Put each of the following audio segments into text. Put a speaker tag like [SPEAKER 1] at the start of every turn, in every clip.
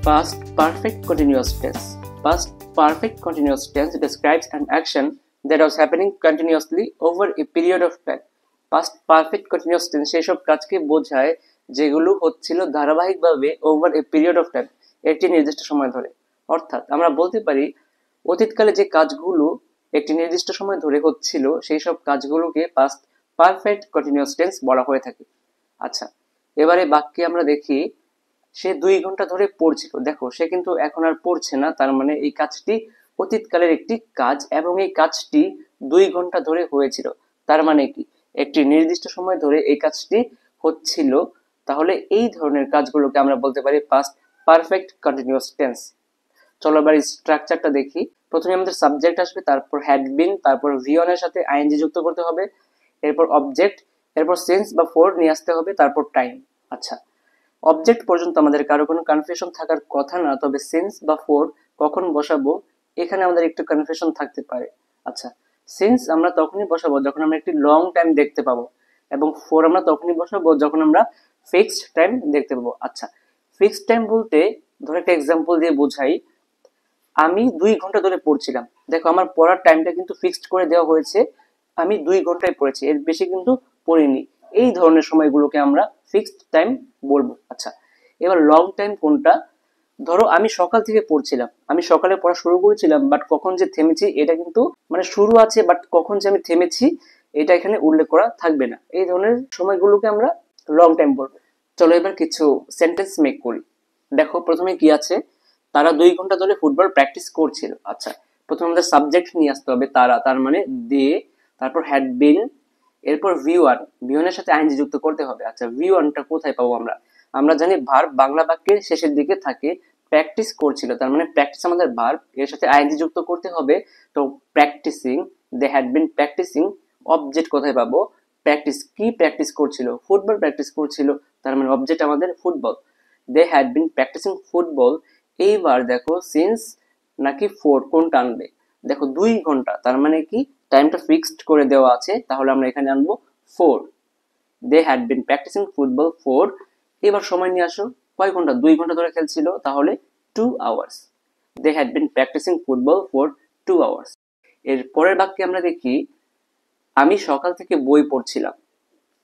[SPEAKER 1] Past perfect continuous tense. Past perfect continuous tense describes an action that was happening continuously over a period of time. Past perfect continuous tense সেসব কাজকে বোঝায় যেগুলো হচ্ছিল ধারাবাহিকভাবে over a period of time, একটি নির্দিষ্ট সময় ধরে। অর্থাৎ আমরা বলতে পারি অতীতকালে যে কাজগুলো একটি নির্দিষ্ট সময় ধরে হচ্ছিল সেই সব কাজগুলোকে পাস্ট পারফেক্ট কন্টিনিউয়াস টেন্স বলা হয়ে থাকে। আচ্ছা, এবারে বাক্যে আমরা দেখি সে 2 ঘন্টা ধরে পড়ছিল। দেখো, সে কিন্তু এখন আর পড়ছে না, তার মানে এই কাজটি অতীতকালের একটি কাজ এবং এই কাজটি 2 ঘন্টা ধরে হয়েছিল। তার মানে কি, একটি নির্দিষ্ট সময় ধরে এই কাজটি হচ্ছিল। তাহলে এই ধরনের কাজগুলোকে আমরা বলতে পারি পাস্ট পারফেক্ট কন্টিনিউয়াস টেন্স। চলো এবার স্ট্রাকচারটা দেখি। প্রথমে আমাদের সাবজেক্ট আসবে, তারপর হ্যাড বিন, তারপর ভিওন এর সাথে আইএনজি যুক্ত করতে হবে, এরপর অবজেক্ট, এরপর সিন্স বা ফর নিয়ে আসতে হবে, তারপর টাইম। আচ্ছা, অবজেক্ট পর্যন্ত আমাদের কারো কোনো কনফিউশন থাকার কথা না, তবে সিন্স বা ফর কখন বসাবো এখানে আমাদের একটু কনফিউশন থাকতে পারে। আচ্ছা, সিন্স আমরা তখনই বসাবো যখন আমরা একটি লং টাইম দেখতে পাবো, এবং ফর আমরা তখনই বসাবো যখন আমরা ফিক্সড টাইম দেখতে পাবো। আচ্ছা, ফিক্সড টাইম বলতে ধর একটা এক্সাম্পল দিয়ে বোঝাই। আমি 2 ঘন্টা ধরে পড়ছিলাম। দেখো, আমার পড়ার টাইমটা কিন্তু ফিক্সড করে দেওয়া হয়েছে, আমি 2 ঘন্টায় পড়েছি, এর বেশি কিন্তু পড়িনি। এই ধরনের সময়গুলোকে আমরা ফিক্সড টাইম বলবো। আচ্ছা, এবার লং টাইম কোনটা? ধরো আমি সকাল থেকে পড়ছিলাম, আমি সকালে পড়া শুরু করেছিলাম, বাট কখন যে থেমেছি এটা কিন্তু মানে শুরু আছে, বাট কখন যে আমি থেমেছি এটা এখানে উল্লেখ করা থাকবে না। এই ধরনের সময়গুলোকে আমরা লং টাইম বলবো। চলো এবার কিছু সেন্টেন্স মেক করি। দেখো, প্রথমে কি আছে, তারা 2 ঘন্টা ধরে ফুটবল প্র্যাকটিস করছিল। আচ্ছা, প্রথমে আমাদের সাবজেক্ট নিয়ে আসতে হবে তারা, তার মানে দে, তারপর হ্যাড বিন, এরপর ভি ওয়ান এর সাথে আইএনজি যুক্ত করতে হবে। আচ্ছা, ভি ওয়ানটা কোথায় পাবো আমরা? আমরা জানি ভার্ব বাংলা বাক্যের শেষের দিকে থাকে। প্র্যাকটিস করছিল, তার মানে প্র্যাকটিস আমাদের ভার্ব, এর সাথে আইএনজি যুক্ত করতে হবে। তো practising, they had been practising. Object কোথায় পাবো? প্র্যাকটিস, কি প্র্যাকটিস করছিল? ফুটবল প্র্যাকটিস করছিল, তার মানে অবজেক্ট আমাদের football. They had been practising football. এইবার দেখো সিন্স নাকি ফর কোনটা আনবে? দেখো 2 ঘন্টা, তার মানে কি টাইমটা ফিক্সড করে দেওয়া আছে, তাহলে আমরা এখানে আনবো for. They had been practising football for. এবার সময় নিয়ে আসো, কয় ঘন্টা? 2 ঘন্টা ধরে খেলছিল, তাহলে 2 hours. They had been practising football for 2 hours. এর পরের বাক্যে আমরা দেখি আমি সকাল থেকে বই পড়ছিলাম।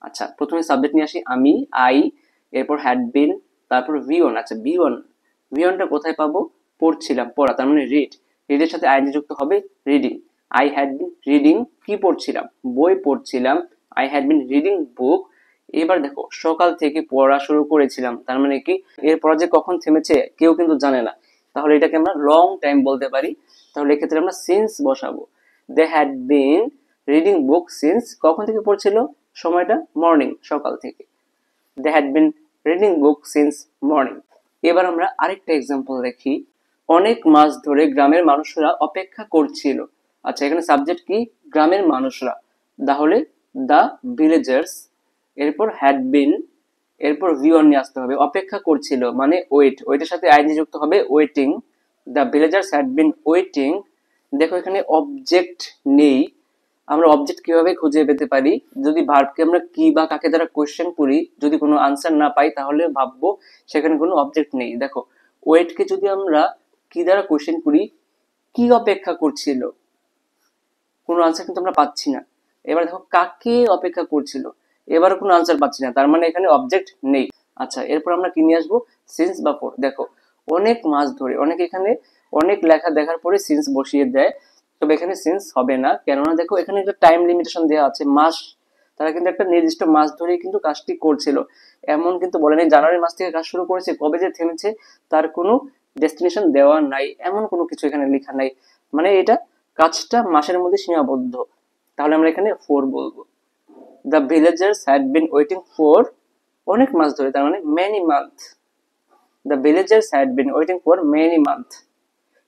[SPEAKER 1] আচ্ছা, প্রথমে সাবজেক্ট নিয়ে আসি আমি, আই, এরপর হ্যাড বিন, তারপর ভি ওয়ান। আচ্ছা, ভি ওয়ানটা কোথায় পাবো? পড়ছিলাম, পড়া, তার মানে রিড। রিডের সাথে আইএনজি যুক্ত হবে reading. I had been reading, কি পড়ছিলাম? বই পড়ছিলাম। আই হ্যাড বিন রিডিং বুক। এবার দেখো, সকাল থেকে পড়া শুরু করেছিলাম, তার মানে কি এরপর যে কখন থেমেছে কেউ কিন্তু জানে না, তাহলে এটাকে আমরা লং টাইম বলতে পারি। তাহলে এক্ষেত্রে আমরা সিন্স বসাবো। They had been reading book since, কখন থেকে পড়ছিল? সময়টা মর্নিং, সকাল থেকে। They had been reading book since morning. এবার আমরা আরেকটা এক্সাম্পল দেখি। অনেক মাস ধরে গ্রামের মানুষরা অপেক্ষা করছিল। আচ্ছা, এখানে সাবজেক্ট কি? গ্রামের মানুষরা, তাহলে দ্য ভিলেজার্স, এরপর হ্যাড বিন, এরপর ভি ওয়ান নিয়ে আসতে হবে। অপেক্ষা করছিল মানে ওয়েট, ওয়েটের সাথে আইএনজি যুক্ত হবে waiting. The villagers had been waiting. দেখো, এখানে অবজেক্ট নেই। আমরা অবজেক্ট কিভাবে খুঁজে পেতে পারি? যদি ভার্বকে আমরা কি বা কাকে দ্বারা কোয়েশ্চেন করি, যদি কোনো আনসার না পাই তাহলে ভাববো সেখানে কোনো অবজেক্ট নেই। দেখো, ওয়েটকে যদি আমরা কি দ্বারা কোয়েশ্চেন করি, কি অপেক্ষা করছিল, কোনো আনসার কিন্তু আমরা পাচ্ছি না। এবার দেখো, কাকে অপেক্ষা করছিল, এবারও কোনো আনসার পাচ্ছি না, তার মানে এখানে অবজেক্ট নেই। আচ্ছা, এরপর আমরা কি নিয়ে আসবো? সিন্স বা ফর। দেখো, অনেক মাস ধরে, অনেক এখানে অনেক লেখা দেখার পরে সিন্স বসিয়ে দেয়, তবে এখানে সিন্স হবে না, কেননা দেখো এখানে একটা টাইম লিমিটেশন দেওয়া আছে, মাস। তারা কিন্তু একটা নির্দিষ্ট মাস ধরেই কিন্তু কাজটি করছিল, এমন কিন্তু বলেনি জানুয়ারি মাস থেকে কাজ শুরু করেছে, কবে যে থেমেছে তার কোনো ডেস্টিনেশন দেওয়া নাই, এমন কোনো কিছু এখানে লেখা নাই। মানে এটা কাজটা মাসের মধ্যে সীমাবদ্ধ, তাহলে আমরা এখানে ফোর বলবো। The villagers had been waiting for, অনেক মাস ধরে, তার মানে many month. The villagers had been waiting for many month.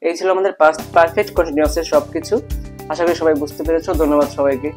[SPEAKER 1] এই ছিল আমাদের পাস্ট পারফেক্ট কন্টিনিউয়াস এর সবকিছু। আশা করি সবাই বুঝতে পেরেছো। ধন্যবাদ সবাইকে।